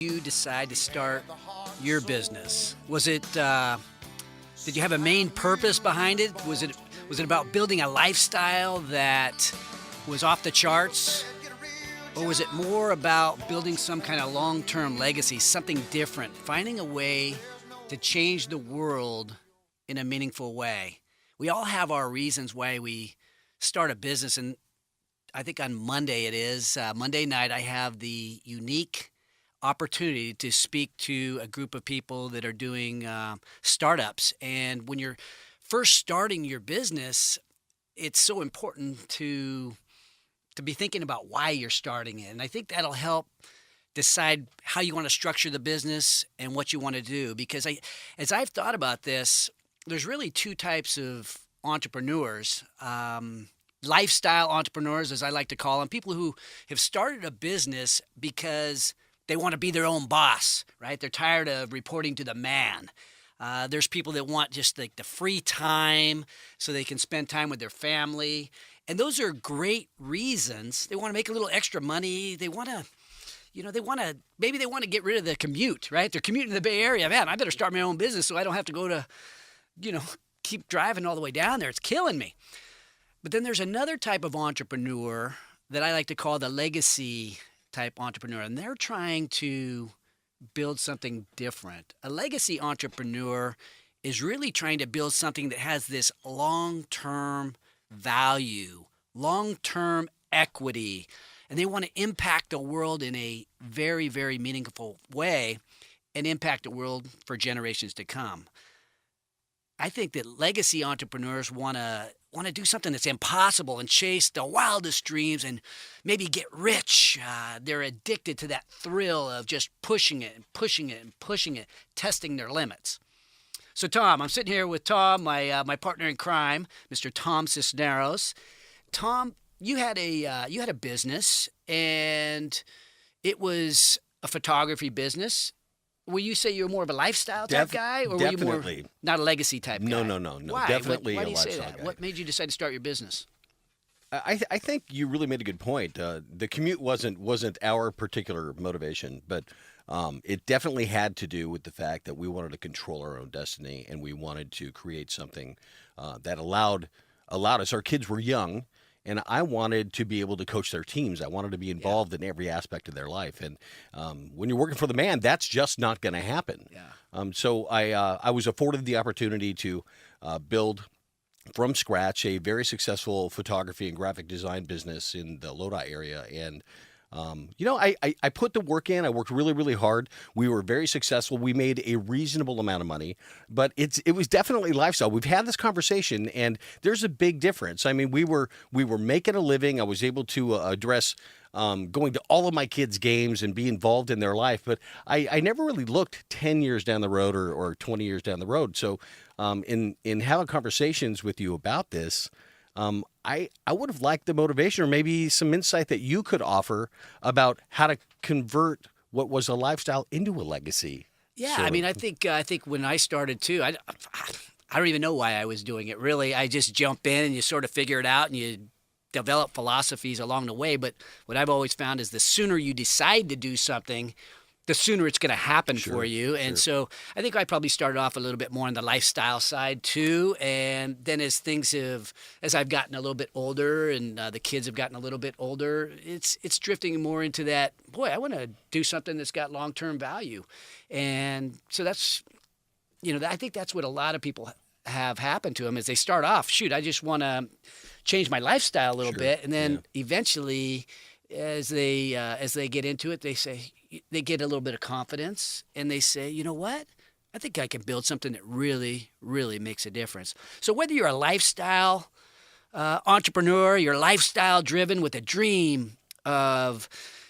you decide to start your business? Did you have a main purpose behind it? Was it about building a lifestyle that was off the charts? Or was it more about building some kind of long-term legacy, something different, finding a way to change the world in a meaningful way? We all have our reasons why we start a business, and I think on Monday Monday night, I have the unique opportunity to speak to a group of people that are doing startups. And when you're first starting your business, it's so important to be thinking about why you're starting it. And I think that'll help decide how you want to structure the business and what you want to do. Because as I've thought about this, there's really two types of entrepreneurs. Lifestyle entrepreneurs, as I like to call them, people who have started a business because they want to be their own boss, right? They're tired of reporting to the man. There's people that want just like the free time so they can spend time with their family. And those are great reasons. They want to make a little extra money. They want to, maybe they want to get rid of the commute, right? They're commuting to the Bay Area. Man, I better start my own business so I don't have to go to, keep driving all the way down there. It's killing me. But then there's another type of entrepreneur that I like to call the legacy type entrepreneur, and they're trying to build something different. A legacy entrepreneur is really trying to build something that has this long-term value, long-term equity, and they want to impact the world in a very, very meaningful way and impact the world for generations to come. I think that legacy entrepreneurs want to do something that's impossible and chase the wildest dreams and maybe get rich. They're addicted to that thrill of just pushing it and pushing it and pushing it, testing their limits. So Tom, I'm sitting here with Tom, my partner in crime, Mr. Tom Cisneros. Tom, you had a business, and it was a photography business. Will you say you're more of a lifestyle type guy, or were you more not a legacy type guy? No. Why? Definitely Why a do you say lifestyle that? guy. What made you decide to start your business? I think you really made a good point. The commute wasn't our particular motivation, but it definitely had to do with the fact that we wanted to control our own destiny, and we wanted to create something that allowed us. Our kids were young, and I wanted to be able to coach their teams. I wanted to be involved in every aspect of their life. And when you're working for the man, that's just not going to happen. Yeah. So I was afforded the opportunity to build from scratch a very successful photography and graphic design business in the Lodi area. And I put the work in. I worked really, really hard. We were very successful. We made a reasonable amount of money, but it was definitely lifestyle. We've had this conversation, and there's a big difference. I mean, we were making a living. I was able to address going to all of my kids' games and be involved in their life, but I never really looked 10 years down the road or 20 years down the road. So in having conversations with you about this, I would have liked the motivation or maybe some insight that you could offer about how to convert what was a lifestyle into a legacy. Yeah, I mean, I think when I started too, I don't even know why I was doing it. Really, I just jump in and you sort of figure it out and you develop philosophies along the way. But what I've always found is the sooner you decide to do something, the sooner it's going to happen for you. And so I think I probably started off a little bit more on the lifestyle side too. And then as I've gotten a little bit older and the kids have gotten a little bit older, it's drifting more into that, boy, I want to do something that's got long-term value. And so that's, I think that's what a lot of people have happened to them is they start off, shoot, I just want to change my lifestyle a little bit. And then eventually as they get into it, they get a little bit of confidence and they say, you know what? I think I can build something that really, really makes a difference. So whether you're a lifestyle entrepreneur, you're lifestyle driven with a dream of,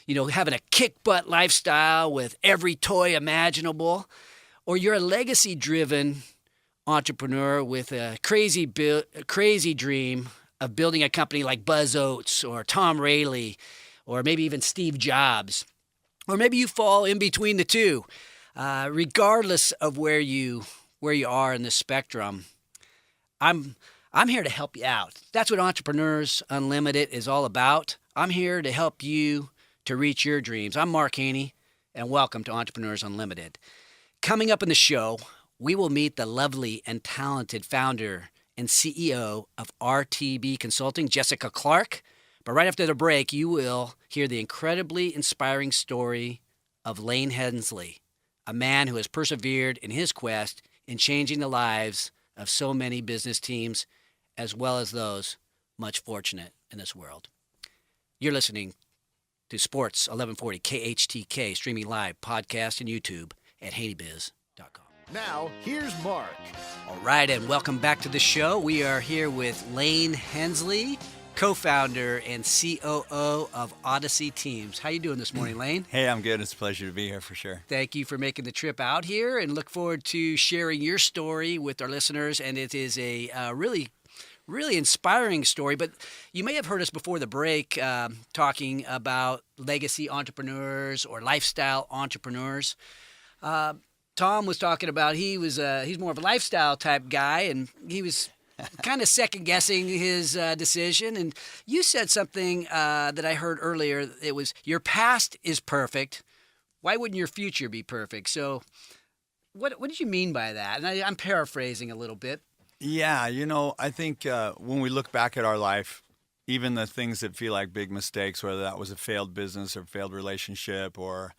having a kick butt lifestyle with every toy imaginable, or you're a legacy driven entrepreneur with a crazy dream of building a company like Buzz Oates or Tom Rayleigh or maybe even Steve Jobs. Or maybe you fall in between the two. Regardless of where you are in the spectrum, I'm here to help you out. That's what Entrepreneurs Unlimited is all about. I'm here to help you to reach your dreams. I'm Mark Haney, and welcome to Entrepreneurs Unlimited. Coming up in the show, we will meet the lovely and talented founder and CEO of RTB Consulting, Jessica Clark. But right after the break, you will hear the incredibly inspiring story of Lane Hensley, a man who has persevered in his quest in changing the lives of so many business teams, as well as those much fortunate in this world. You're listening to Sports 1140 KHTK, streaming live, podcast, and YouTube at haneybiz.com. Now, here's Mark. All right, and welcome back to the show. We are here with Lane Hensley, co-founder and COO of Odyssey Teams. How you doing this morning, Lane? Hey, I'm good. It's a pleasure to be here for sure. Thank you for making the trip out here, and look forward to sharing your story with our listeners. And it is a really inspiring story. But you may have heard us before the break talking about legacy entrepreneurs or lifestyle entrepreneurs. Tom was talking about he's more of a lifestyle type guy, and he was kind of second-guessing his decision. And you said something that I heard earlier. It was, your past is perfect. Why wouldn't your future be perfect? So what did you mean by that? And I'm paraphrasing a little bit. Yeah, I think when we look back at our life, even the things that feel like big mistakes, whether that was a failed business or failed relationship or,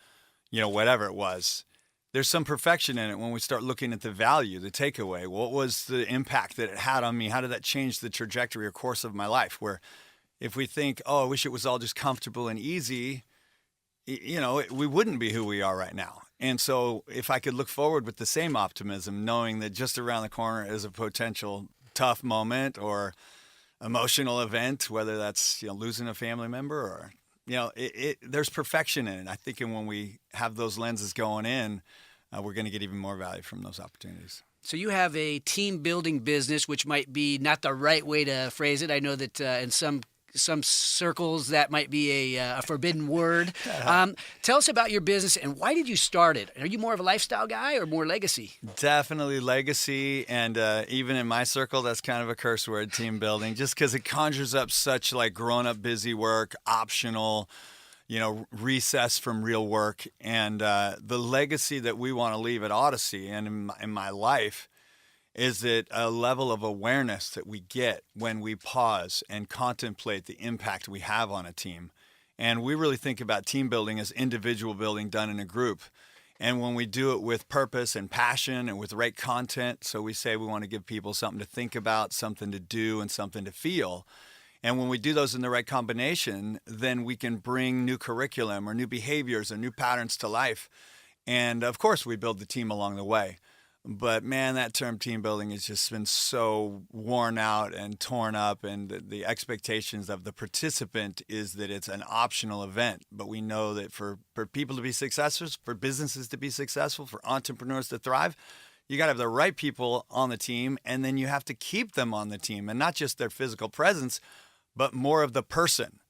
whatever it was, there's some perfection in it when we start looking at the value, the takeaway. What was the impact that it had on me? How did that change the trajectory or course of my life? Where if we think, I wish it was all just comfortable and easy, we wouldn't be who we are right now. And so if I could look forward with the same optimism, knowing that just around the corner is a potential tough moment or emotional event, whether that's, losing a family member or, there's perfection in it. I think and when we have those lenses going in, we're going to get even more value from those opportunities. So you have a team building business, which might be not the right way to phrase it. I know that in some circles that might be a forbidden word. Tell us about your business and why did you start it? Are you more of a lifestyle guy or more legacy? Definitely legacy, and even in my circle, that's kind of a curse word, team building, just because it conjures up such like grown-up busy work, optional, recess from real work. And the legacy that we want to leave at Odyssey and in my life is it a level of awareness that we get when we pause and contemplate the impact we have on a team. And we really think about team building as individual building done in a group. And when we do it with purpose and passion and with the right content, so we say we want to give people something to think about, something to do, and something to feel. And when we do those in the right combination, then we can bring new curriculum or new behaviors or new patterns to life. And of course, we build the team along the way. But man, that term team building has just been so worn out and torn up, and the expectations of the participant is that it's an optional event. But we know that for people to be successful, for businesses to be successful, for entrepreneurs to thrive, you got to have the right people on the team, and then you have to keep them on the team, and not just their physical presence, but more of the person.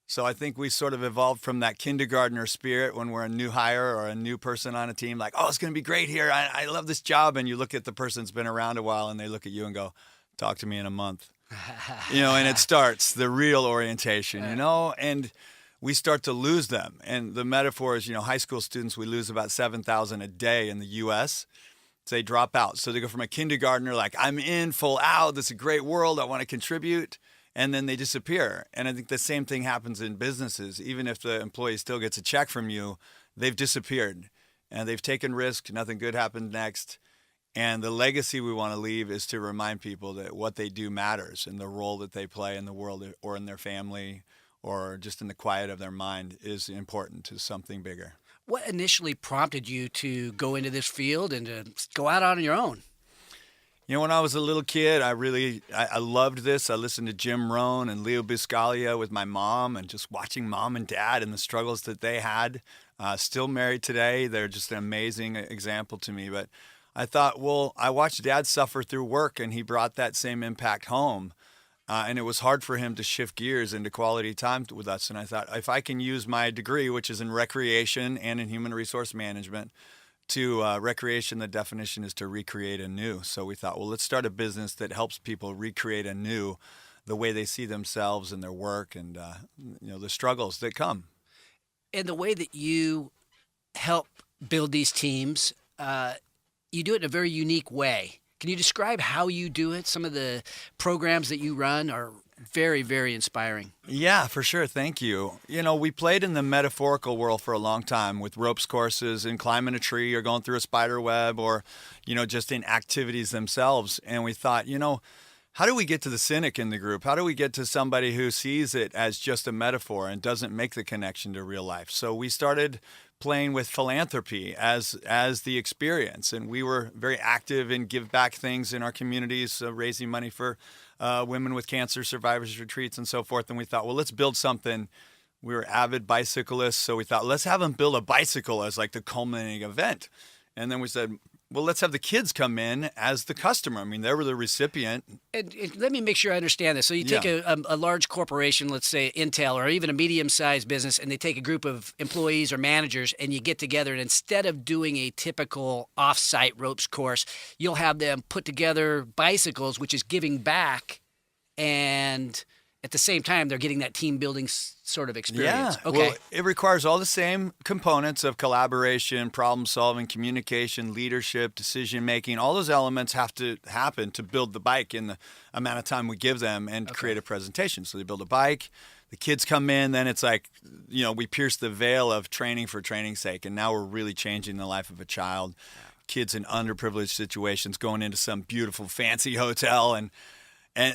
So I think we sort of evolved from that kindergartner spirit when we're a new hire or a new person on a team, like, it's going to be great here. I love this job. And you look at the person that's been around a while and they look at you and go, talk to me in a month. And it starts the real orientation, and we start to lose them. And the metaphor is, high school students, we lose about 7,000 a day in the U.S. So they drop out. So they go from a kindergartner, like, I'm in, full out. This is a great world. I want to contribute. And then they disappear. And I think the same thing happens in businesses. Even if the employee still gets a check from you, they've disappeared. And they've taken risk. Nothing good happened next. And the legacy we want to leave is to remind people that what they do matters, and the role that they play in the world or in their family or just in the quiet of their mind is important to something bigger. What initially prompted you to go into this field and to go out on your own? When I was a little kid, I loved this. I listened to Jim Rohn and Leo Buscaglia with my mom, and just watching mom and dad and the struggles that they had. Still married today. They're just an amazing example to me. But I thought, I watched dad suffer through work, and he brought that same impact home. And it was hard for him to shift gears into quality time with us. And I thought, if I can use my degree, which is in recreation and in human resource management, to recreation, the definition is to recreate anew. So we thought, let's start a business that helps people recreate anew the way they see themselves and their work and the struggles that come. And the way that you help build these teams. You do it in a very unique way. Can you describe how you do it? Some of the programs that you run are very, very inspiring. Yeah, for sure. Thank you. We played in the metaphorical world for a long time with ropes courses and climbing a tree or going through a spider web or, just in activities themselves. And we thought, how do we get to the cynic in the group? How do we get to somebody who sees it as just a metaphor and doesn't make the connection to real life? So we started playing with philanthropy as the experience, and we were very active in give back things in our communities, raising money for women with cancer survivors retreats and so forth. And we thought, well, let's build something. We were avid bicyclists, so we thought, let's have them build a bicycle as like the culminating event. And then we said, well, let's have the kids come in as the customer. I mean, they were the recipient. And let me make sure I understand this. So you take a large corporation, let's say Intel, or even a medium-sized business, and they take a group of employees or managers, and you get together, and instead of doing a typical off-site ropes course, you'll have them put together bicycles, which is giving back, and at the same time, they're getting that team-building sort of experience. Yeah. Okay. Well, it requires all the same components of collaboration, problem-solving, communication, leadership, decision-making. All those elements have to happen to build the bike in the amount of time we give them and create a presentation. So they build a bike. The kids come in. Then it's like, we pierce the veil of training for training's sake. And now we're really changing the life of a child. Kids in underprivileged situations going into some beautiful, fancy hotel and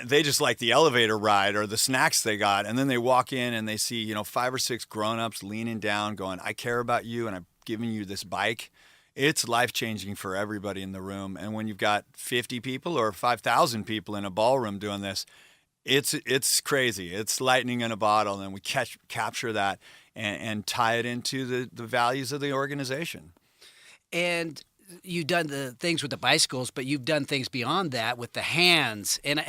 they just like the elevator ride or the snacks they got. And then they walk in and they see, 5 or 6 grown-ups leaning down going, I care about you and I'm giving you this bike. It's life-changing for everybody in the room. And when you've got 50 people or 5,000 people in a ballroom doing this, it's crazy. It's lightning in a bottle. And we capture that and tie it into the values of the organization. And you've done the things with the bicycles, but you've done things beyond that with the hands. And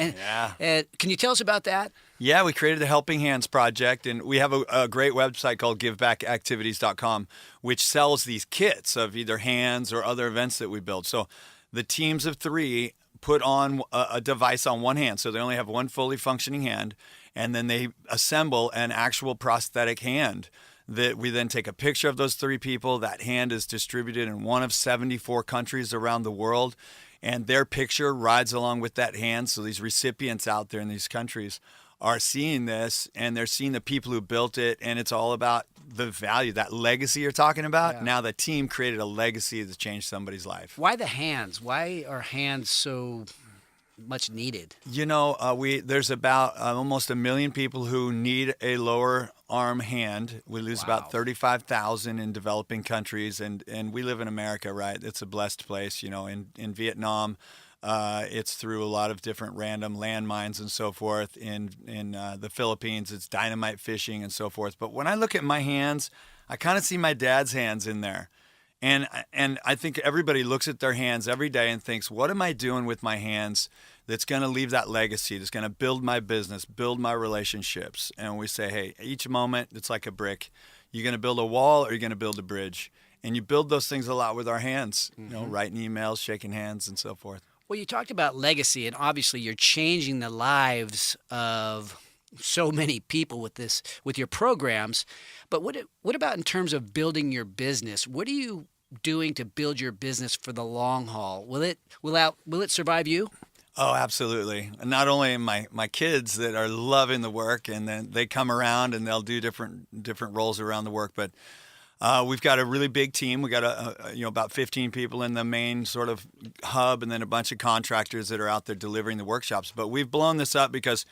can you tell us about that? Yeah, we created the Helping Hands Project, and we have a great website called givebackactivities.com, which sells these kits of either hands or other events that we build. So the teams of 3 put on a device on one hand, so they only have one fully functioning hand, and then they assemble an actual prosthetic hand that we then take a picture of those 3 people. That hand is distributed in one of 74 countries around the world, and their picture rides along with that hand. So these recipients out there in these countries are seeing this, and they're seeing the people who built it, and it's all about the value, that legacy you're talking about. Yeah. Now the team created a legacy that changed somebody's life. Why the hands? Why are hands so much needed? There's about almost 1 million people who need a lower arm hand. We lose about 35,000 in developing countries, and we live in America, right? It's a blessed place. In Vietnam, it's through a lot of different random landmines and so forth. In the Philippines, it's dynamite fishing and so forth. But when I look at my hands, I kind of see my dad's hands in there. And I think everybody looks at their hands every day and thinks, what am I doing with my hands that's going to leave that legacy, that's going to build my business, build my relationships? And we say, hey, each moment, it's like a brick. You're going to build a wall or you're going to build a bridge. And you build those things a lot with our hands, writing emails, shaking hands, and so forth. Well, you talked about legacy, and obviously you're changing the lives of so many people with your programs. But what about in terms of building your business? What are you doing to build your business for the long haul? Will it survive you? Oh, absolutely. And not only my kids that are loving the work, and then they come around and they'll do different roles around the work, but we've got a really big team. We got about 15 people in the main sort of hub, and then a bunch of contractors that are out there delivering the workshops. But we've blown this up because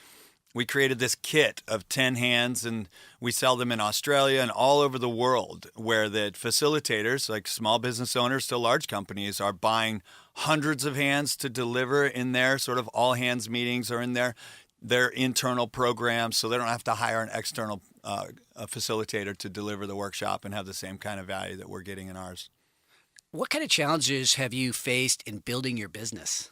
we created this kit of 10 hands, and we sell them in Australia and all over the world, where the facilitators, like small business owners to large companies, are buying hundreds of hands to deliver in their sort of all hands meetings or in their internal programs, so they don't have to hire an external a facilitator to deliver the workshop and have the same kind of value that we're getting in ours. What kind of challenges have you faced in building your business?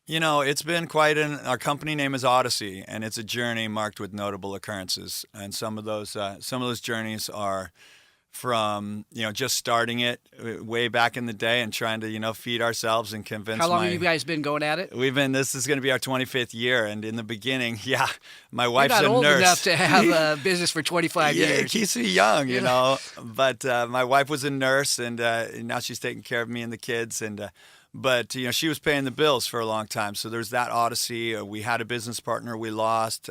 It's been our company name is Odyssey, and it's a journey marked with notable occurrences. And some of those journeys are from, just starting it way back in the day and trying to, feed ourselves and convince How long have you guys been going at it? This is going to be our 25th year. And in the beginning, my You're wife's not a old nurse. enough to have a business for 25 Yeah, years. it keeps me young, But my wife was a nurse, and now she's taking care of me and the kids. But she was paying the bills for a long time. So there's that odyssey. We had a business partner we lost.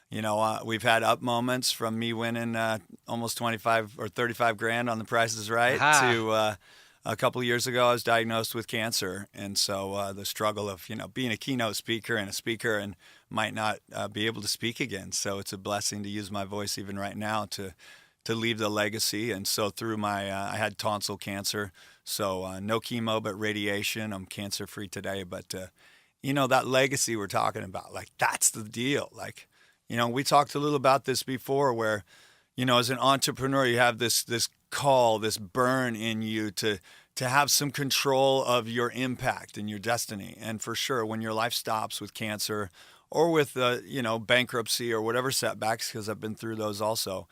We've had up moments from me winning almost 25 or 35 grand on The Price is Right to a couple of years ago I was diagnosed with cancer. And so the struggle of, being a keynote speaker and might not be able to speak again. So it's a blessing to use my voice even right now to leave the legacy. And so through I had tonsil cancer. So no chemo, but radiation. I'm cancer free today. But, that legacy we're talking about, like, that's the deal. Like, we talked a little about this before where, as an entrepreneur, you have this call, this burn in you to have some control of your impact and your destiny. And for sure, when your life stops with cancer or with, bankruptcy or whatever setbacks, because I've been through those also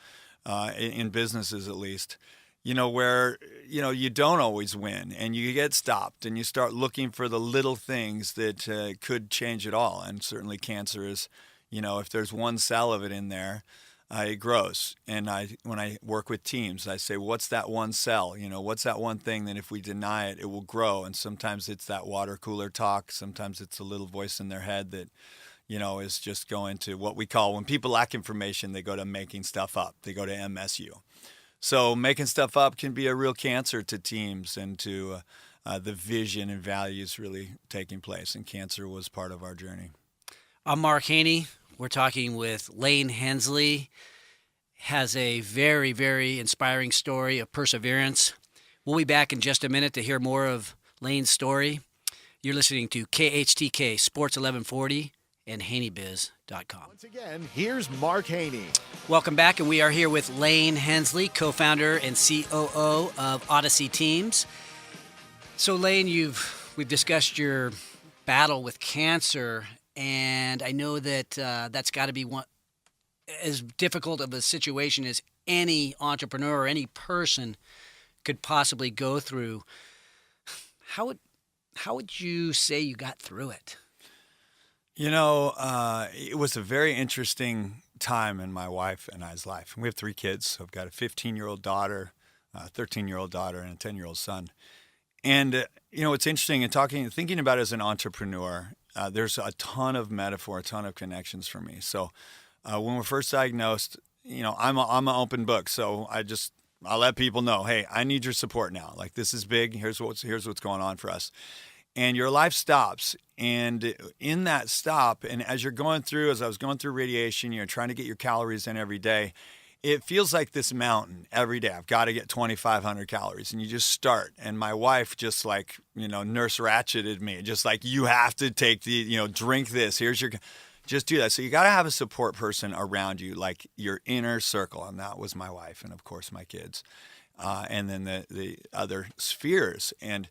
in businesses at least, where, you don't always win and you get stopped and you start looking for the little things that could change it all. And certainly cancer is, if there's one cell of it in there, it grows. And when I work with teams, I say, what's that one cell? What's that one thing that if we deny it, it will grow? And sometimes it's that water cooler talk. Sometimes it's a little voice in their head that, is just going to what we call, when people lack information, they go to making stuff up. They go to MSU. So making stuff up can be a real cancer to teams and to the vision and values really taking place. And cancer was part of our journey. I'm Mark Haney. We're talking with Lane Hensley. Has a very, very inspiring story of perseverance. We'll be back in just a minute to hear more of Lane's story. You're listening to KHTK Sports 1140 and HaneyBiz.com. Once again, here's Mark Haney. Welcome back, and we are here with Lane Hensley, co-founder and COO of Odyssey Teams. So, Lane, we've discussed your battle with cancer. And I know that that's got to be as difficult of a situation as any entrepreneur or any person could possibly go through. How would you say you got through it? It was a very interesting time in my wife and I's life. We have 3 kids. So I've got a 15-year-old daughter, a 13-year-old daughter, and a 10-year-old son. And, it's interesting in thinking about it as an entrepreneur, there's a ton of metaphor, a ton of connections for me. So when we're first diagnosed, I'm an open book. So I'll let people know, hey, I need your support now. Like, this is big. Here's what's going on for us. And your life stops. And in that stop, and as I was going through radiation, you're trying to get your calories in every day. It feels like this mountain every day. I've got to get 2,500 calories. And you just start. And my wife just nurse ratcheted me. Just like, you have to take drink this. Just do that. So you got to have a support person around you, like your inner circle. And that was my wife and, of course, my kids. And then the other spheres. And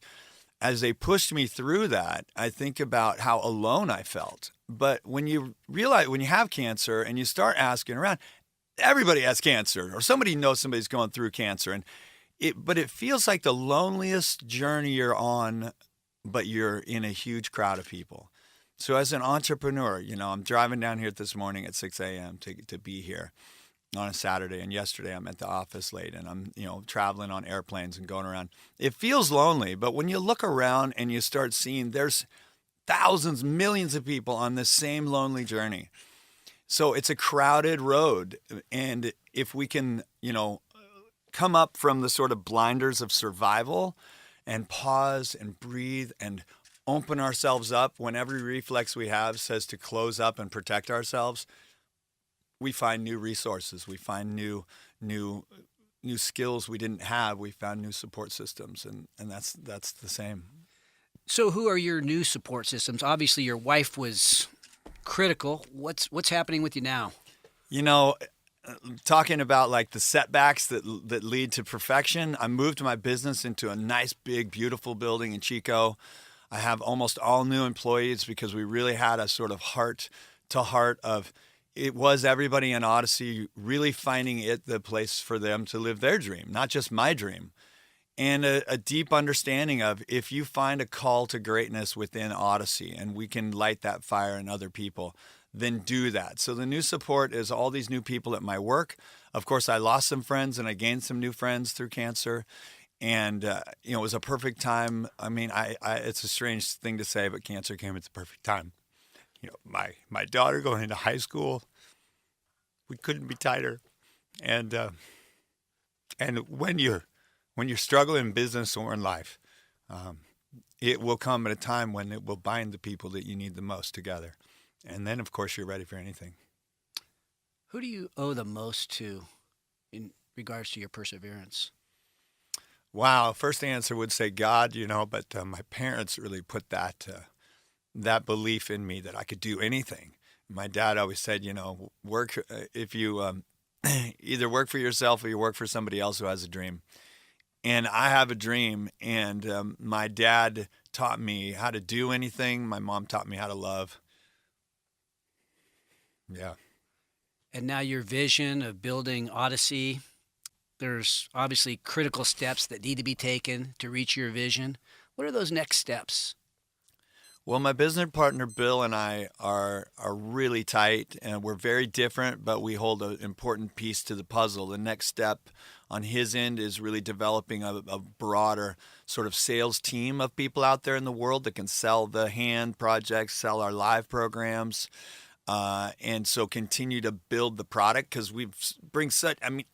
as they pushed me through that, I think about how alone I felt. But when you have cancer and you start asking around, everybody has cancer, or somebody knows somebody's going through cancer. But it feels like the loneliest journey you're on, but you're in a huge crowd of people. So as an entrepreneur, I'm driving down here this morning at 6 a.m. to be here on a Saturday. And yesterday I'm at the office late, and I'm, traveling on airplanes and going around. It feels lonely, but when you look around and you start seeing there's thousands, millions of people on this same lonely journey. So it's a crowded road. And if we can, come up from the sort of blinders of survival and pause and breathe and open ourselves up when every reflex we have says to close up and protect ourselves, we find new resources. We find new skills we didn't have. We found new support systems, and that's the same. So who are your new support systems? Obviously, your wife was critical. What's happening with you now? Talking about like the setbacks that lead to perfection, I moved my business into a nice, big, beautiful building in Chico. I have almost all new employees because we really had a sort of heart to heart of, it was everybody in Odyssey really finding it the place for them to live their dream, not just my dream. And a deep understanding of, if you find a call to greatness within Odyssey and we can light that fire in other people, then do that. So the new support is all these new people at my work. Of course, I lost some friends and I gained some new friends through cancer. And, it was a perfect time. I mean, it's a strange thing to say, but cancer came at the perfect time. My daughter going into high school, we couldn't be tighter. And when you're struggling in business or in life, it will come at a time when it will bind the people that you need the most together. And then, of course, you're ready for anything. Who do you owe the most to in regards to your perseverance? Wow. First answer would say God, but my parents really put that belief in me that I could do anything. My dad always said, work if you either work for yourself or you work for somebody else who has a dream. And I have a dream, and my dad taught me how to do anything. My mom taught me how to love. Yeah. And now your vision of building Odyssey, there's obviously critical steps that need to be taken to reach your vision. What are those next steps? Well, my business partner, Bill, and I are really tight, and we're very different, but we hold an important piece to the puzzle. The next step on his end is really developing a broader sort of sales team of people out there in the world that can sell the hand projects, sell our live programs, and so continue to build the product, because we bring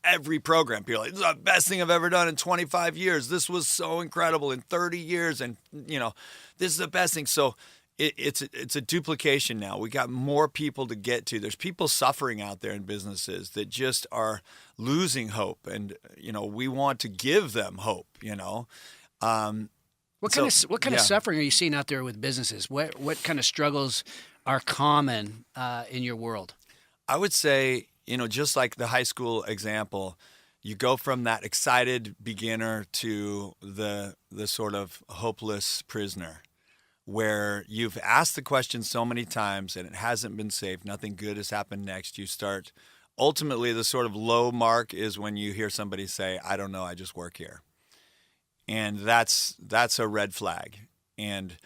every program, people are like, this is the best thing I've ever done in 25 years. This was so incredible in 30 years. And, this is the best thing. So it's a duplication now. We got more people to get to. There's people suffering out there in businesses that just are losing hope. And, we want to give them hope, What kind of suffering are you seeing out there with businesses? What kind of struggles are common in your world? I would say, just like the high school example, you go from that excited beginner to the sort of hopeless prisoner, where you've asked the question so many times and it hasn't been safe. Nothing good has happened next. You start, ultimately, the sort of low mark is when you hear somebody say, I don't know, I just work here. And that's a red flag. And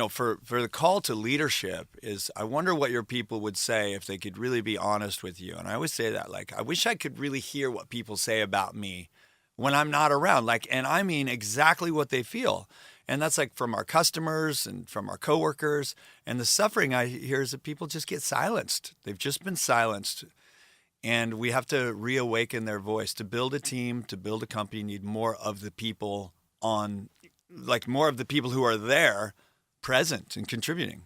for the call to leadership is, I wonder what your people would say if they could really be honest with you. And I always say that, I wish I could really hear what people say about me when I'm not around. And I mean exactly what they feel. And that's from our customers and from our coworkers. And the suffering I hear is that people just get silenced. They've just been silenced. And we have to reawaken their voice. To build a team, to build a company, you need more of the people more of the people who are there, present and contributing.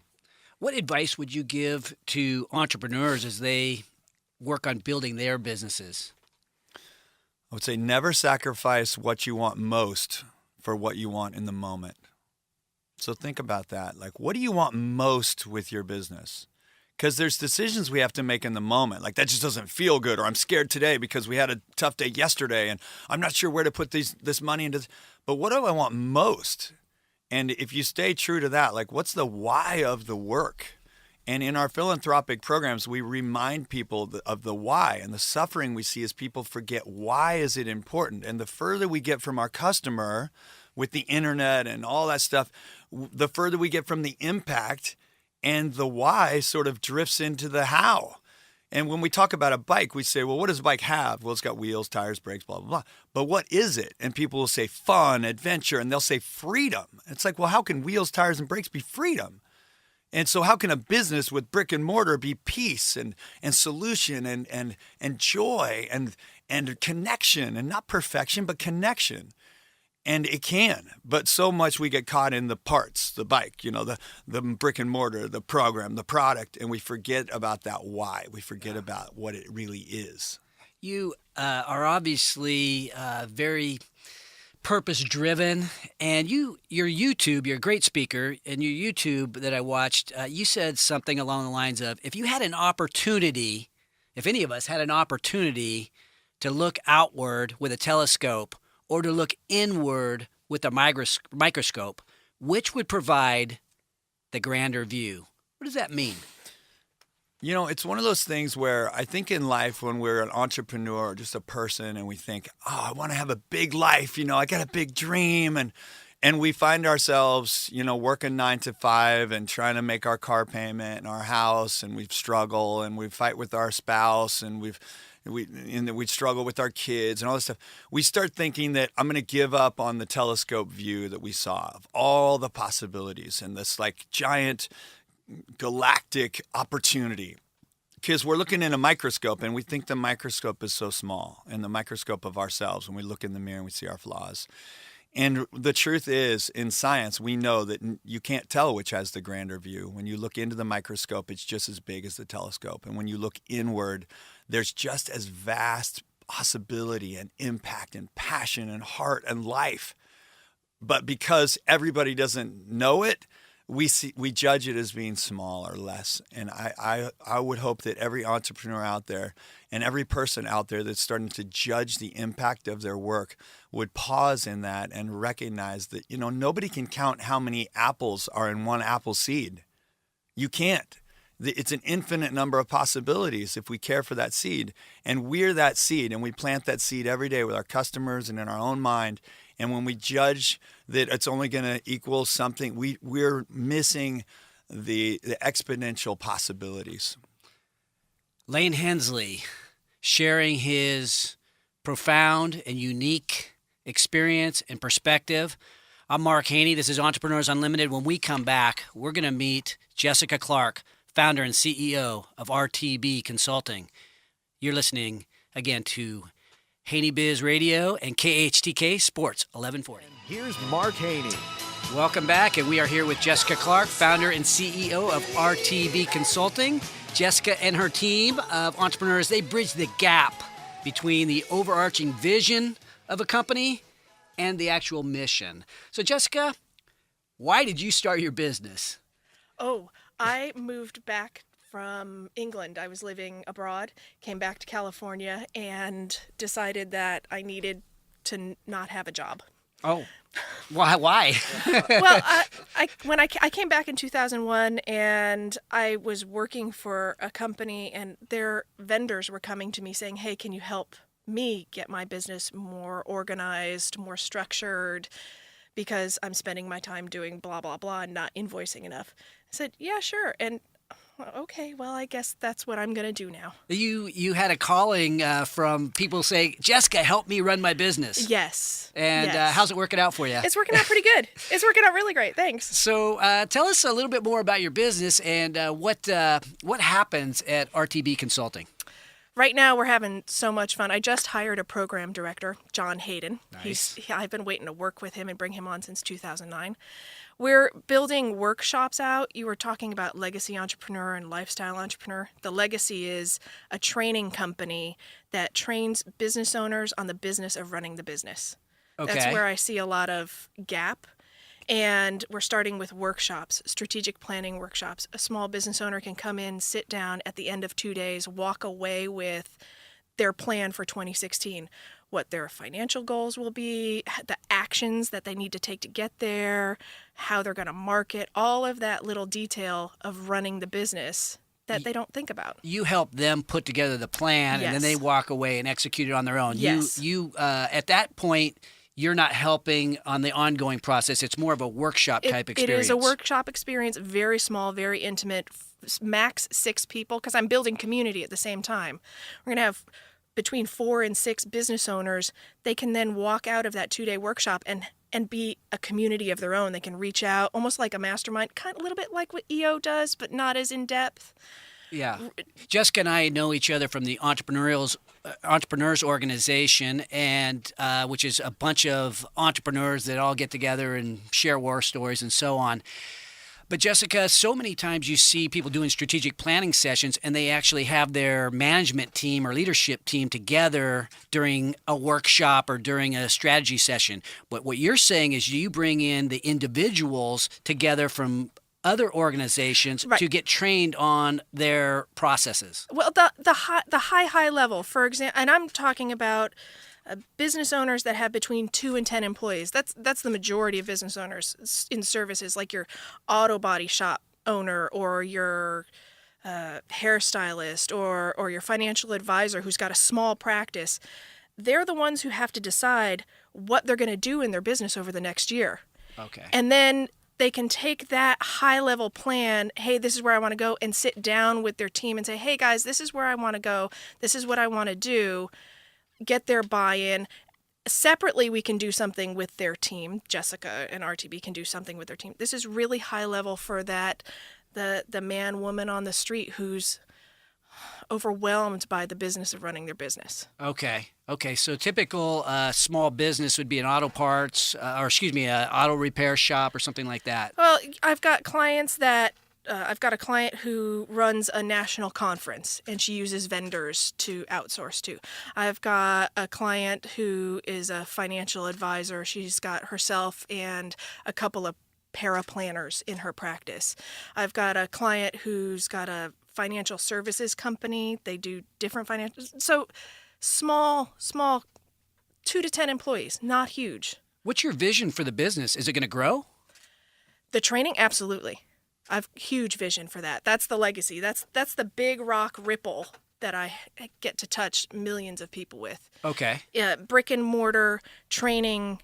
What advice would you give to entrepreneurs as they work on building their businesses? I would say never sacrifice what you want most for what you want in the moment. So think about that. What do you want most with your business? Because there's decisions we have to make in the moment. That just doesn't feel good, or I'm scared today because we had a tough day yesterday and I'm not sure where to put this money into. But what do I want most? And if you stay true to that, what's the why of the work? And in our philanthropic programs, we remind people of the why. And the suffering we see is people forget, why is it important? And the further we get from our customer with the internet and all that stuff, the further we get from the impact, and the why sort of drifts into the how. And when we talk about a bike, we say, well, what does a bike have? Well, it's got wheels, tires, brakes, blah, blah, blah. But what is it? And people will say fun, adventure, and they'll say freedom. It's well, how can wheels, tires, and brakes be freedom? And so how can a business with brick and mortar be peace and solution and joy and connection, and not perfection, but connection? And it can, but so much we get caught in the parts, the bike, the brick and mortar, the program, the product, and we forget about that why. We forget about what it really is. You are obviously very purpose-driven, and your YouTube, you're a great speaker, and your YouTube that I watched, you said something along the lines of, if any of us had an opportunity to look outward with a telescope or to look inward with a microscope, which would provide the grander view? What does that mean? You know, it's one of those things where I think in life when we're an entrepreneur or just a person and we think, oh, I want to have a big life, I got a big dream, and we find ourselves, working 9 to 5 and trying to make our car payment and our house, and we struggle and we fight with our spouse, and we struggle with our kids and all this stuff. We start thinking that I'm going to give up on the telescope view that we saw of all the possibilities and this like giant galactic opportunity, because we're looking in a microscope and we think the microscope is so small, and the microscope of ourselves when we look in the mirror and we see our flaws. And the truth is, in science, we know that you can't tell which has the grander view. When you look into the microscope, it's just as big as the telescope. And when you look inward, there's just as vast possibility and impact and passion and heart and life. But because everybody doesn't know it, we judge it as being small or less. And I would hope that every entrepreneur out there and every person out there that's starting to judge the impact of their work would pause in that and recognize that, nobody can count how many apples are in one apple seed. You can't. It's an infinite number of possibilities if we care for that seed. And we're that seed, and we plant that seed every day with our customers and in our own mind. And when we judge that it's only going to equal something, we're missing the exponential possibilities. Lane Hensley sharing his profound and unique experience and perspective. I'm Mark Haney. This is Entrepreneurs Unlimited. When we come back, we're going to meet Jessica Clark, founder and CEO of RTB Consulting. You're listening again to Haney Biz Radio and KHTK Sports 1140. Here's Mark Haney. Welcome back, and we are here with Jessica Clark, founder and CEO of RTB Consulting. Jessica and her team of entrepreneurs, they bridge the gap between the overarching vision of a company and the actual mission. So, Jessica, why did you start your business? Oh, I moved back from England. I was living abroad, came back to California, and decided that I needed to not have a job. Oh, why? Well, I came back in 2001, and I was working for a company, and their vendors were coming to me saying, "Hey, can you help me get my business more organized, more structured, because I'm spending my time doing blah, blah, blah and not invoicing enough." I said, "Yeah, sure." And okay, well, I guess that's what I'm going to do now. You had a calling from people saying, "Jessica, help me run my business." Yes. And yes. How's it working out for you? It's working out pretty good. It's working out really great. Thanks. So tell us a little bit more about your business and what happens at RTB Consulting. Right now, we're having so much fun. I just hired a program director, John Hayden. Nice. I've been waiting to work with him and bring him on since 2009. We're building workshops out. You were talking about legacy entrepreneur and lifestyle entrepreneur. The legacy is a training company that trains business owners on the business of running the business. Okay. That's where I see a lot of gap. And we're starting with workshops, strategic planning workshops. A small business owner can come in, sit down at the end of 2 days, walk away with their plan for 2016, what their financial goals will be, the actions that they need to take to get there, how they're going to market, all of that little detail of running the business that they don't think about. You help them put together the plan, and then they walk away and execute it on their own. Yes. You at that point, you're not helping on the ongoing process. It's more of a workshop type experience. It is a workshop experience, very small, very intimate, max 6 people, because I'm building community at the same time. We're going to have between 4 and 6 business owners. They can then walk out of that 2-day workshop and be a community of their own. They can reach out, almost like a mastermind, kind of a little bit like what EO does, but not as in depth. Yeah. Jessica and I know each other from the Entrepreneurs Organization, and which is a bunch of entrepreneurs that all get together and share war stories and so on. But Jessica, so many times you see people doing strategic planning sessions, and they actually have their management team or leadership team together during a workshop or during a strategy session. But what you're saying is you bring in the individuals together from other organizations to get trained on their processes. Well, the high level, for example, and I'm talking about business owners that have between 2 and 10 employees. That's the majority of business owners in services, like your auto body shop owner or your hairstylist or your financial advisor who's got a small practice, they're the ones who have to decide what they're going to do in their business over the next year. Okay. And then they can take that high-level plan, hey, this is where I want to go, and sit down with their team and say, hey, guys, this is where I want to go. This is what I want to do. Get their buy-in. Separately, we can do something with their team. Jessica and RTB can do something with their team. This is really high-level for that the man, woman on the street who's overwhelmed by the business of running their business. Okay. So typical small business would be an auto parts, auto repair shop or something like that. Well, I've got clients that I've got a client who runs a national conference and she uses vendors to outsource to. I've got a client who is a financial advisor. She's got herself and a couple of paraplanners in her practice. I've got a client who's got a financial services company. They do different financial. So small, 2 to 10 employees, not huge. What's your vision for the business? Is it going to grow? The training, absolutely. I've huge vision for that. That's the legacy. That's the big rock ripple that I get to touch millions of people with. Okay. Brick and mortar training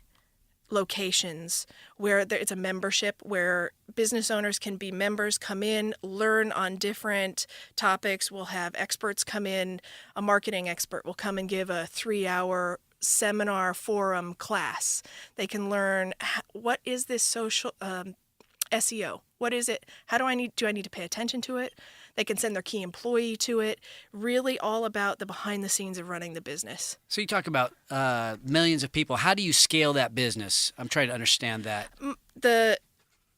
locations where it's a membership where business owners can be members, come in, learn on different topics. We'll have experts come in. A marketing expert will come and give a 3-hour seminar forum class. They can learn what is this social SEO? What is it? How do I need to pay attention to it? They can send their key employee to it. Really all about the behind the scenes of running the business. So you talk about millions of people. How do you scale that business? I'm trying to understand that. The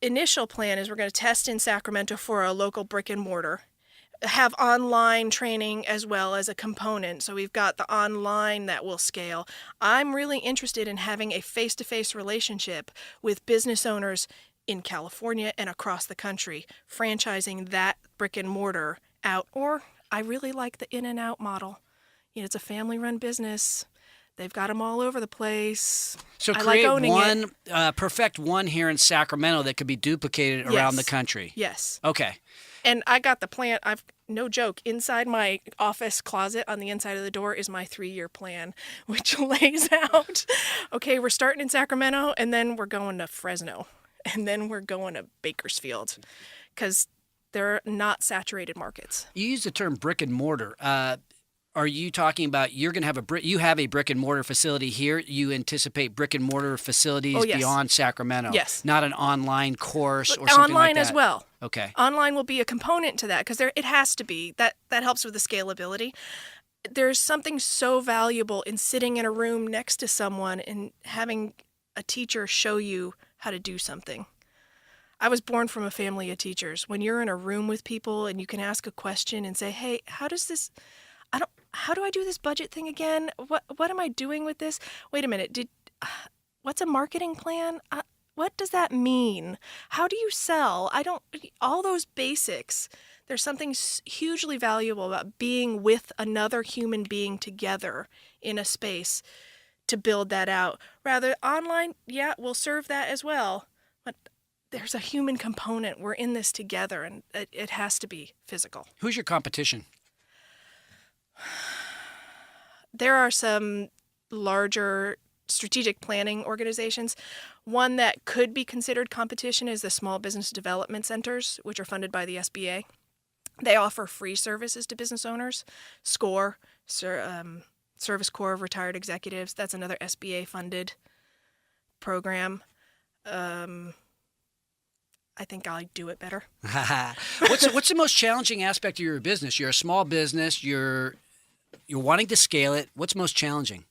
initial plan is we're going to test in Sacramento for a local brick and mortar, have online training as well as a component. So we've got the online that will scale. I'm really interested in having a face-to-face relationship with business owners in California and across the country, franchising that brick and mortar out. Or I really like the in and out model. It's a family-run business. They've got them all over the place. So I create like owning one, perfect one here in Sacramento that could be duplicated around the country. Yes. Okay. And I got the plan. No joke, inside my office closet on the inside of the door is my 3-year plan, which lays out, okay, we're starting in Sacramento and then we're going to Fresno and then we're going to Bakersfield because they're not saturated markets. You use the term brick and mortar. Are you talking about you're going to have you have a brick and mortar facility here? You anticipate brick and mortar facilities beyond Sacramento? Yes. Not an online course or something like that? Online as well. Okay. Online will be a component to that because it has to be. That helps with the scalability. There's something so valuable in sitting in a room next to someone and having a teacher show you how to do something. I was born from a family of teachers. When you're in a room with people and you can ask a question and say, hey, how do I do this budget thing again? What am I doing with this? Wait a minute. What's a marketing plan? What does that mean? How do you sell? All those basics. There's something hugely valuable about being with another human being together in a space to build that out. Rather, online, yeah, we'll serve that as well. But there's a human component. We're in this together, and it has to be physical. Who's your competition? There are some larger strategic planning organizations. One that could be considered competition is the Small Business Development Centers, which are funded by the SBA. They offer free services to business owners. SCORE, Service Corps of Retired Executives, that's another SBA-funded program. I think I'll do it better. What's the most challenging aspect of your business? You're a small business. You're wanting to scale it. What's most challenging?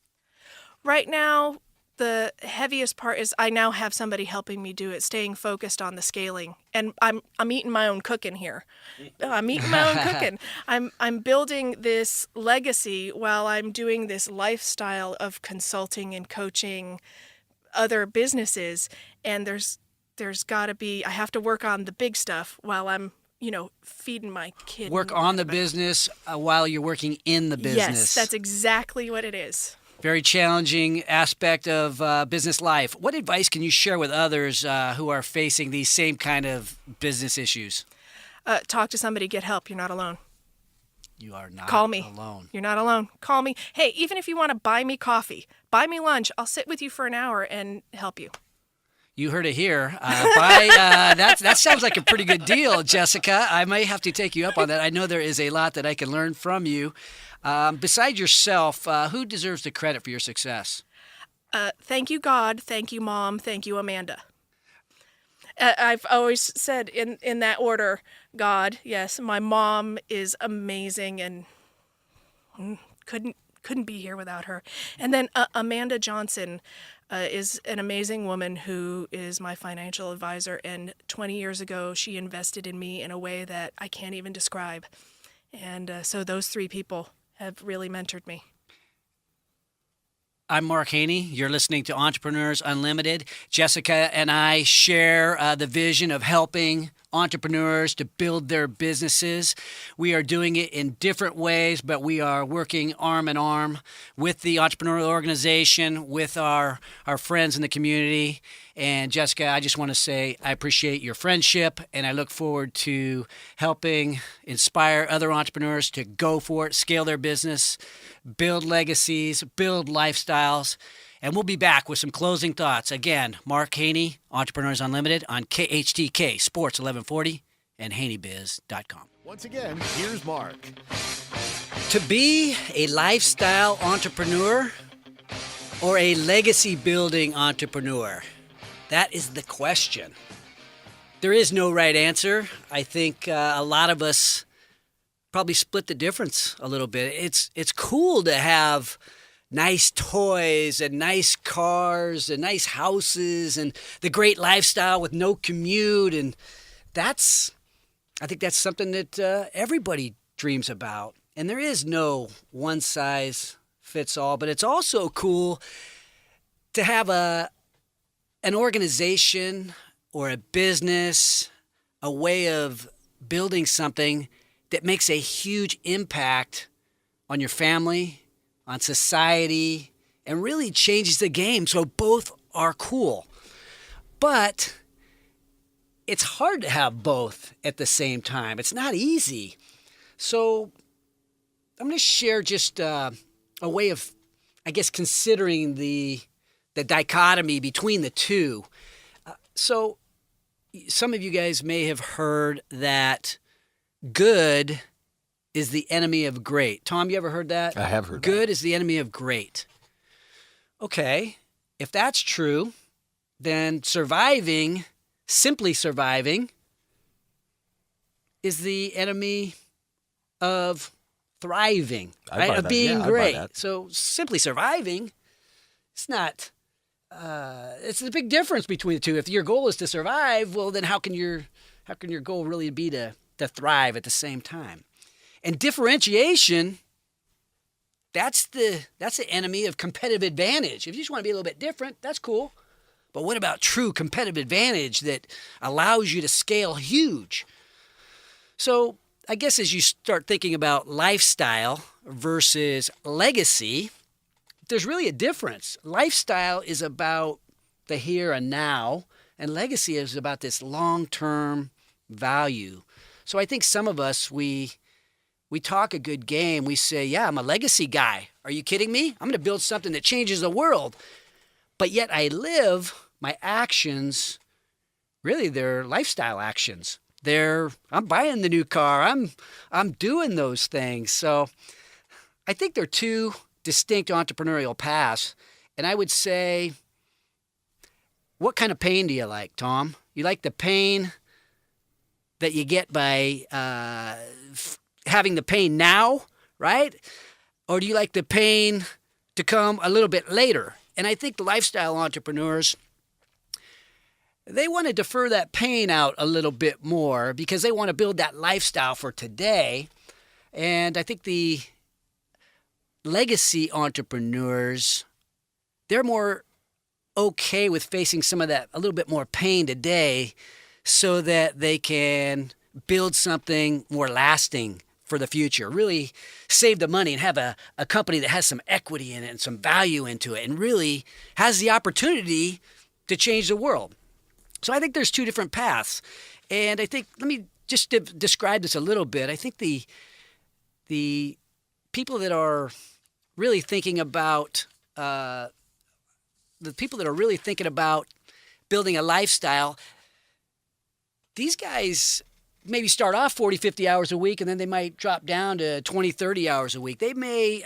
Right now, the heaviest part is I now have somebody helping me do it, staying focused on the scaling. And I'm eating my own cooking here. I'm eating my own cooking. I'm building this legacy while I'm doing this lifestyle of consulting and coaching other businesses. And there's got to be, I have to work on the big stuff while I'm, feeding my kid. Work on the business while you're working in the business. Yes, that's exactly what it is. Very challenging aspect of business life. What advice can you share with others who are facing these same kind of business issues? talk to somebody, get help. You're not alone. You are not Call me. alone. You're not alone. Call me. Hey, even if you want to buy me coffee, buy me lunch, I'll sit with you for an hour and help you. You heard it here. That sounds like a pretty good deal, Jessica. I may have to take you up on that. I know there is a lot that I can learn from you. Besides yourself, who deserves the credit for your success? Thank you, God. Thank you, Mom. Thank you, Amanda. I've always said in that order, God, yes, my mom is amazing and couldn't be here without her. And then Amanda Johnson is an amazing woman who is my financial advisor. And 20 years ago, she invested in me in a way that I can't even describe. And so those three people have really mentored me. I'm Mark Haney. You're listening to Entrepreneurs Unlimited. Jessica and I share the vision of helping entrepreneurs to build their businesses. We are doing it in different ways, but we are working arm in arm with the entrepreneurial organization, with our friends in the community. And Jessica, I just want to say I appreciate your friendship, and I look forward to helping inspire other entrepreneurs to go for it, scale their business, build legacies, build lifestyles. And we'll be back with some closing thoughts. Again, Mark Haney, Entrepreneurs Unlimited on KHTK Sports 1140 and HaneyBiz.com. Once again, here's Mark. To be a lifestyle entrepreneur or a legacy building entrepreneur, that is the question. There is no right answer. I think a lot of us probably split the difference a little bit. It's cool to have nice toys and nice cars and nice houses and the great lifestyle with no commute. And I think that's something that everybody dreams about. And there is no one size fits all, but it's also cool to have an organization or a business, a way of building something that makes a huge impact on your family, on society, and really changes the game. So both are cool. But it's hard to have both at the same time. It's not easy. So I'm going to share just a way of, I guess, considering the dichotomy between the two. So some of you guys may have heard that good is the enemy of great. Tom, you ever heard that? I have heard that. Good is the enemy of great. Okay, if that's true, then simply surviving, is the enemy of thriving, right? Of being great. So simply surviving, it's not. It's a big difference between the two. If your goal is to survive, well, then how can your goal really be to thrive at the same time? And differentiation, that's the enemy of competitive advantage. If you just want to be a little bit different, that's cool. But what about true competitive advantage that allows you to scale huge? So I guess as you start thinking about lifestyle versus legacy, there's really a difference. Lifestyle is about the here and now, and legacy is about this long-term value. So I think some of us, we talk a good game. We say, yeah, I'm a legacy guy. Are you kidding me? I'm going to build something that changes the world. But yet I live my actions, really they're lifestyle actions. I'm buying the new car. I'm doing those things. So I think they're two distinct entrepreneurial paths. And I would say, what kind of pain do you like, Tom? You like the pain that you get by having the pain now, right? Or do you like the pain to come a little bit later? And I think the lifestyle entrepreneurs, they want to defer that pain out a little bit more because they want to build that lifestyle for today. And I think the legacy entrepreneurs, they're more okay with facing some of that, a little bit more pain today so that they can build something more lasting for the future, really save the money and have a company that has some equity in it and some value into it and really has the opportunity to change the world. So I think there's two different paths. And I think, let me just to describe this a little bit, I think the people that are really thinking about building a lifestyle, these guys maybe start off 40, 50 hours a week, and then they might drop down to 20, 30 hours a week. They may,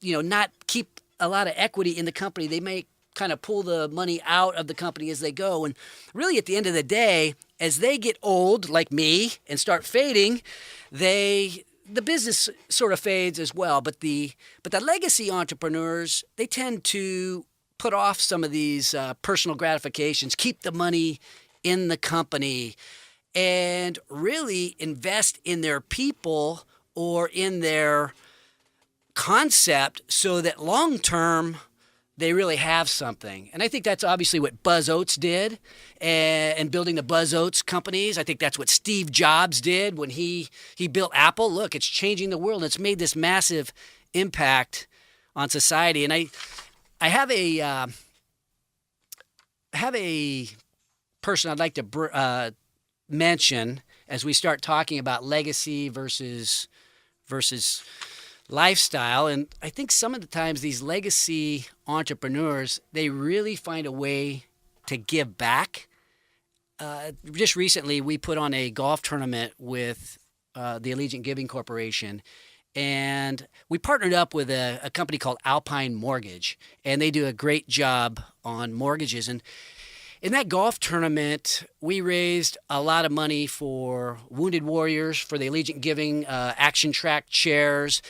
not keep a lot of equity in the company. They may kind of pull the money out of the company as they go. And really, at the end of the day, as they get old, like me, and start fading, the business sort of fades as well. But the legacy entrepreneurs, they tend to put off some of these personal gratifications, keep the money in the company, and really invest in their people or in their concept so that long term they really have something. And I think that's obviously what Buzz Oates did and building the Buzz Oates companies. I think that's what Steve Jobs did when he built Apple. Look, it's changing the world. It's made this massive impact on society. And I have a person I'd like to mention as we start talking about legacy versus lifestyle. And I think some of the times these legacy entrepreneurs, they really find a way to give back. Just recently, we put on a golf tournament with the Allegiant Giving Corporation, and we partnered up with a company called Alpine Mortgage, and they do a great job on mortgages. And in that golf tournament, we raised a lot of money for wounded warriors, for the Allegiant Giving Action Track chairs,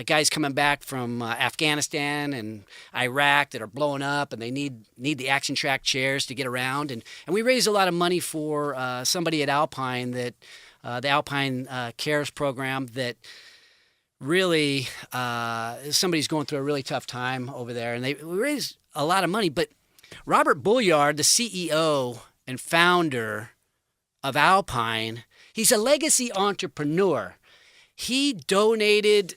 guys coming back from Afghanistan and Iraq that are blowing up, and they need the Action Track chairs to get around. And we raised a lot of money for somebody at Alpine, that the Alpine Cares program, that really somebody's going through a really tough time over there. And we raised a lot of money, but Robert Bouillard, the CEO and founder of Alpine, he's a legacy entrepreneur. He donated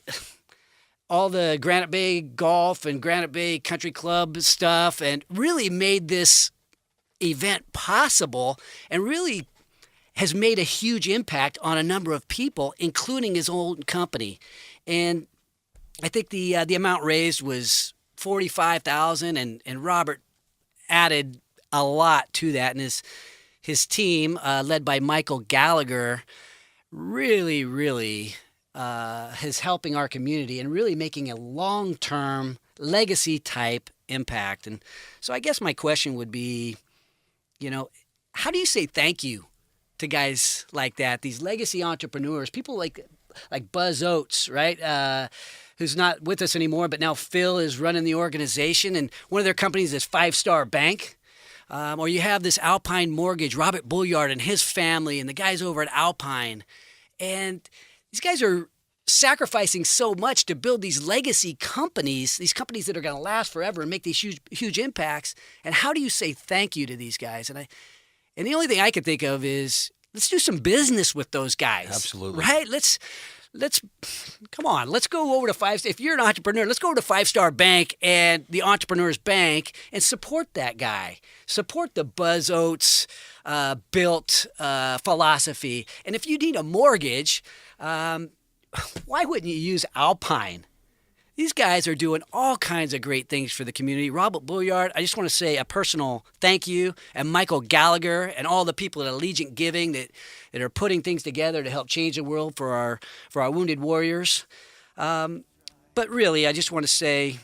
all the Granite Bay Golf and Granite Bay Country Club stuff and really made this event possible, and really has made a huge impact on a number of people, including his own company. And I think the amount raised was $45,000, and Robert added a lot to that, and his team, led by Michael Gallagher, really is helping our community and really making a long-term legacy type impact. And so I guess my question would be, how do you say thank you to guys like that, these legacy entrepreneurs, people like Buzz Oates, right? Who's not with us anymore, but now Phil is running the organization, and one of their companies is 5 Star Bank. Or you have this Alpine Mortgage, Robert Bouillard and his family, and the guys over at Alpine. And these guys are sacrificing so much to build these legacy companies, these companies that are going to last forever and make these huge impacts. And how do you say thank you to these guys? And the only thing I can think of is, let's do some business with those guys. Absolutely. Right? Let's come on. Let's go over to 5. If you're an entrepreneur, let's go over to 5 Star Bank and the Entrepreneur's Bank and support that guy. Support the Buzz Oates built philosophy. And if you need a mortgage, why wouldn't you use Alpine? These guys are doing all kinds of great things for the community. Robert Bouillard, I just want to say a personal thank you, and Michael Gallagher and all the people at Allegiant Giving that are putting things together to help change the world for our wounded warriors. But really, I just want to say,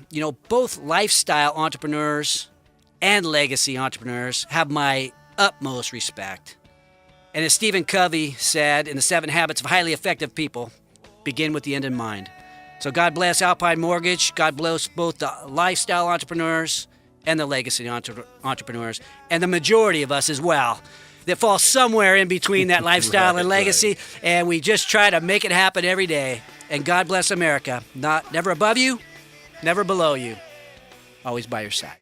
both lifestyle entrepreneurs and legacy entrepreneurs have my utmost respect. And as Stephen Covey said in The 7 Habits of Highly Effective People, begin with the end in mind. So God bless Alpine Mortgage. God bless both the lifestyle entrepreneurs and the legacy entrepreneurs, and the majority of us as well that fall somewhere in between that lifestyle and legacy. Right. And we just try to make it happen every day. And God bless America. Never above you, never below you, always by your side.